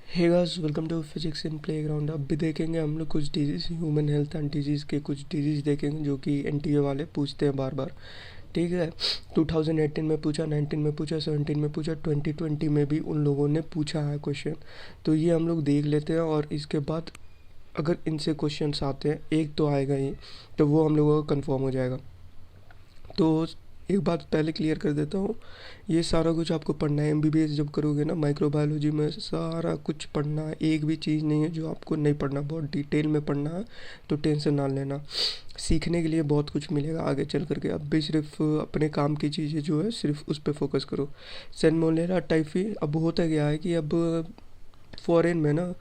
Hey guys, welcome to physics in playground. अब भी देखेंगे हम लोग कुछ disease, human health and disease के कुछ डिजीज़ देखेंगे जो कि एनटीए वाले पूछते हैं बार बार। ठीक है। 2018 में पूछा, 19 में पूछा, 17 में पूछा, 2020 में भी उन लोगों ने पूछा है क्वेश्चन। तो ये हम लोग देख लेते हैं और इसके बाद अगर इनसे क्वेश्चंस आते हैं, एक तो आएगा ही, तो वो हम लोगों का कंफर्म हो जाएगा। तो एक बात पहले क्लियर कर देता हूँ, ये सारा कुछ आपको पढ़ना है। एमबीबीएस जब करोगे ना, माइक्रोबायोलॉजी में सारा कुछ पढ़ना है, एक भी चीज़ नहीं है जो आपको नहीं पढ़ना, बहुत डिटेल में पढ़ना है। तो टेंशन ना लेना, सीखने के लिए बहुत कुछ मिलेगा आगे चल करके। अब भी सिर्फ अपने काम की चीज़ें जो है सिर्फ उस पर फोकस करो। सैल्मोनेला टाइफी, अब होता क्या है कि अब फॉरेन में ना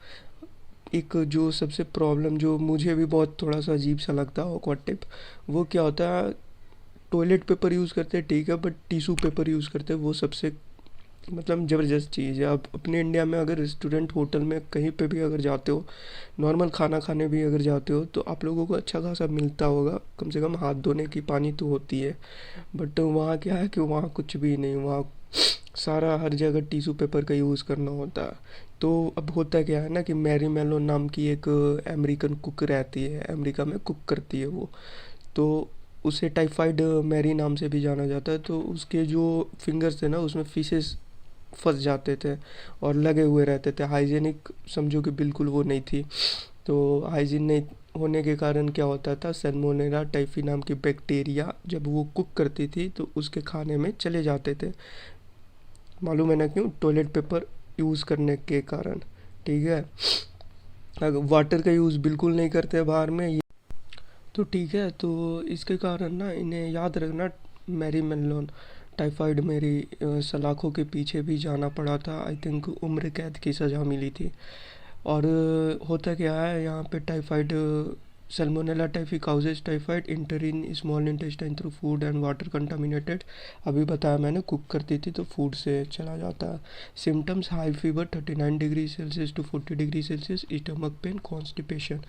एक जो सबसे प्रॉब्लम जो मुझे भी बहुत थोड़ा सा अजीब सा लगता है, ऑकवर्ड टिप, वो क्या होता है, टॉयलेट पेपर यूज़ करते हैं ठीक है, बट टिश्यू पेपर यूज़ करते हैं, वो सबसे मतलब ज़बरदस्त चीज़ है। आप अपने इंडिया में अगर रेस्टोरेंट होटल में कहीं पे भी अगर जाते हो, नॉर्मल खाना खाने भी अगर जाते हो, तो आप लोगों को अच्छा खासा मिलता होगा, कम से कम हाथ धोने की पानी तो होती है। बट वहाँ क्या है कि वहाँ कुछ भी नहीं, वहाँ सारा हर जगह टिश्यू पेपर का यूज़ करना होता है। तो अब होता क्या है ना कि मैरी मेलो नाम की एक अमेरिकन कुक रहती है, अमेरिका में कुक करती है वो। तो उसे टाइफाइड मैरी नाम से भी जाना जाता है। तो उसके जो फिंगर्स थे ना, उसमें फिशेस फंस जाते थे और लगे हुए रहते थे। हाइजीनिक समझो कि बिल्कुल वो नहीं थी। तो हाइजीन नहीं होने के कारण क्या होता था, सैल्मोनेला टाइफी नाम की बैक्टीरिया जब वो कुक करती थी तो उसके खाने में चले जाते थे। मालूम है ना क्यों? टॉयलेट पेपर यूज़ करने के कारण। ठीक है। अगर वाटर का यूज़ बिल्कुल नहीं करते बाहर में, तो ठीक है, तो इसके कारण ना इन्हें याद रखना, मैरी मेलोन टाइफाइड मेरी सलाखों के पीछे भी जाना पड़ा था। आई थिंक उम्र कैद की सज़ा मिली थी। और होता क्या है यहाँ पे, typhoid Salmonella typhi causes typhoid inter in small intestine through food and water contaminated. अभी बताया मैंने, कुक करती थी तो फूड से चला जाता है। Symptoms high fever 39 degree Celsius to 40 degree Celsius, stomach pain, constipation.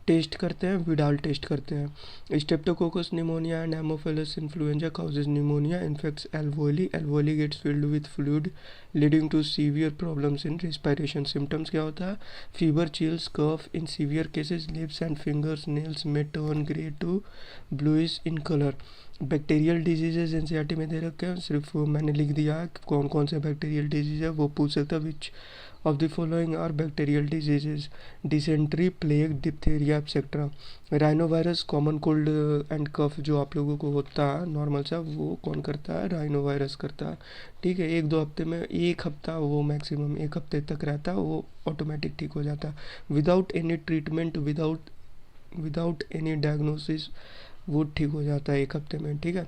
Test करते हैं, विडाल टेस्ट करते हैं। Streptococcus pneumonia and Haemophilus influenza causes pneumonia, infects alveoli, alveoli gets filled with fluid leading to severe problems in respiration. Symptoms क्या होता है? Fever, chills, cough, in severe cases lips and fingers nails में turn grey to bluish in colour. Bacterial diseases NCERT में दे रखे हैं, सिर्फ मैंने लिख दिया है कि कौन कौन से बैक्टीरियल डिजीज है, वो पूछ सकता है। Which of the following are bacterial diseases? Dysentery, plague, diphtheria etcetera. Rhinovirus, common cold and cough जो आप लोगों को होता है नॉर्मल सा, वो कौन करता है? राइनोवायरस करता है। ठीक है, एक दो हफ्ते में, एक हफ्ता वो मैक्सिमम एक हफ्ते तक रहता है, वो ऑटोमेटिक ठीक हो जाता है without any treatment, without without any diagnosis, वो ठीक हो जाता है एक हफ्ते में। ठीक है।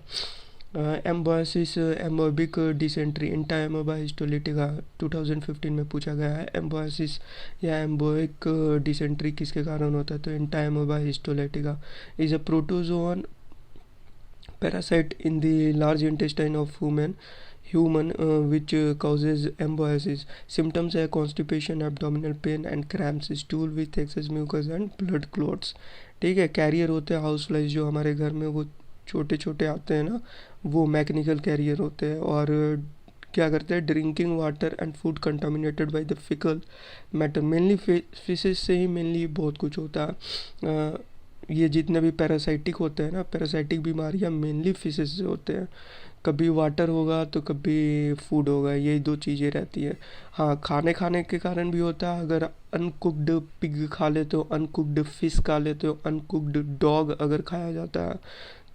एम्बोसिस एम्बोबिक डिसेंट्री इंटा एमोबा हिस्टोलिटिका 2015 में पूछा गया है। एम्बोसिस या एम्बोइक डिसेंट्री किसके कारण होता है? तो इंटा amoeba histolytica is a protozoan parasite in the large intestine of human which causes embosis. Symptoms are constipation, abdominal pain and cramps, stool with excess mucus and blood clots. ठीक है। कैरियर होते हैं हाउस फ्लाइज जो हमारे घर में वो छोटे छोटे आते हैं ना, वो मैकेनिकल कैरियर होते हैं। और क्या करते हैं? Drinking water and food contaminated by the faecal matter. Mainly fishes से ही मेनली बहुत कुछ होता है। ये जितने भी पैरासाइटिक होते हैं ना, पैरासाइटिक बीमारियां मेनली फिशेस से होते हैं। कभी वाटर होगा तो कभी फूड होगा, यही दो चीज़ें रहती है। हाँ, खाने खाने के कारण भी होता है। अगर अनकुक्ड पिग खा लेते हो, अनकुक्ड फिश खा लेते हो, अनकुक्ड डॉग अगर खाया जाता है,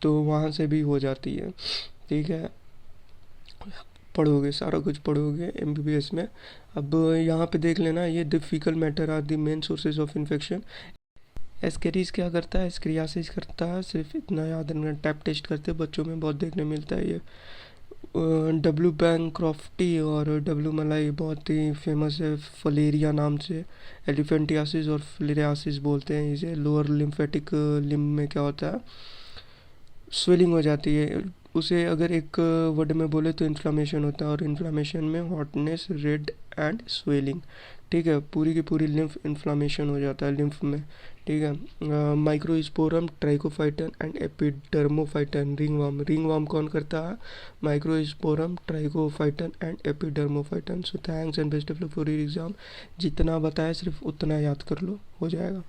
तो वहाँ से भी हो जाती है। ठीक है। पढ़ोगे, सारा कुछ पढ़ोगे एमबीबीएस में। अब यहाँ पे देख लेना, ये the faecal matter are the main sources of infection. Ascaris क्या करता है? एस्क्रियासिस करता है, सिर्फ इतना याद रखना। टैप टेस्ट करते हैं, बच्चों में बहुत देखने मिलता है ये। डब्ल्यू बैंक क्रॉफ्टी और डब्ल्यू मलाई बहुत ही फेमस है फलेरिया नाम से। एलिफेंटियासिस और फिलेरियासिस बोलते हैं इसे। लोअर लिम्फेटिक लिम्ब में क्या होता है? स्वेलिंग हो जाती है। उसे अगर एक वर्ड में बोले तो इन्फ्लामेशन होता है, और इन्फ्लामेशन में हॉटनेस, रेड एंड स्वेलिंग। ठीक है, पूरी की पूरी लिम्फ इन्फ्लामेशन हो जाता है लिम्फ में, ठीक है। Microsporum, trichophyton and Epidermophyton, ring warm कौन करता है? Microsporum, trichophyton and Epidermophyton. So thanks and best of luck for your exam. जितना बताया सिर्फ उतना याद कर लो, हो जाएगा।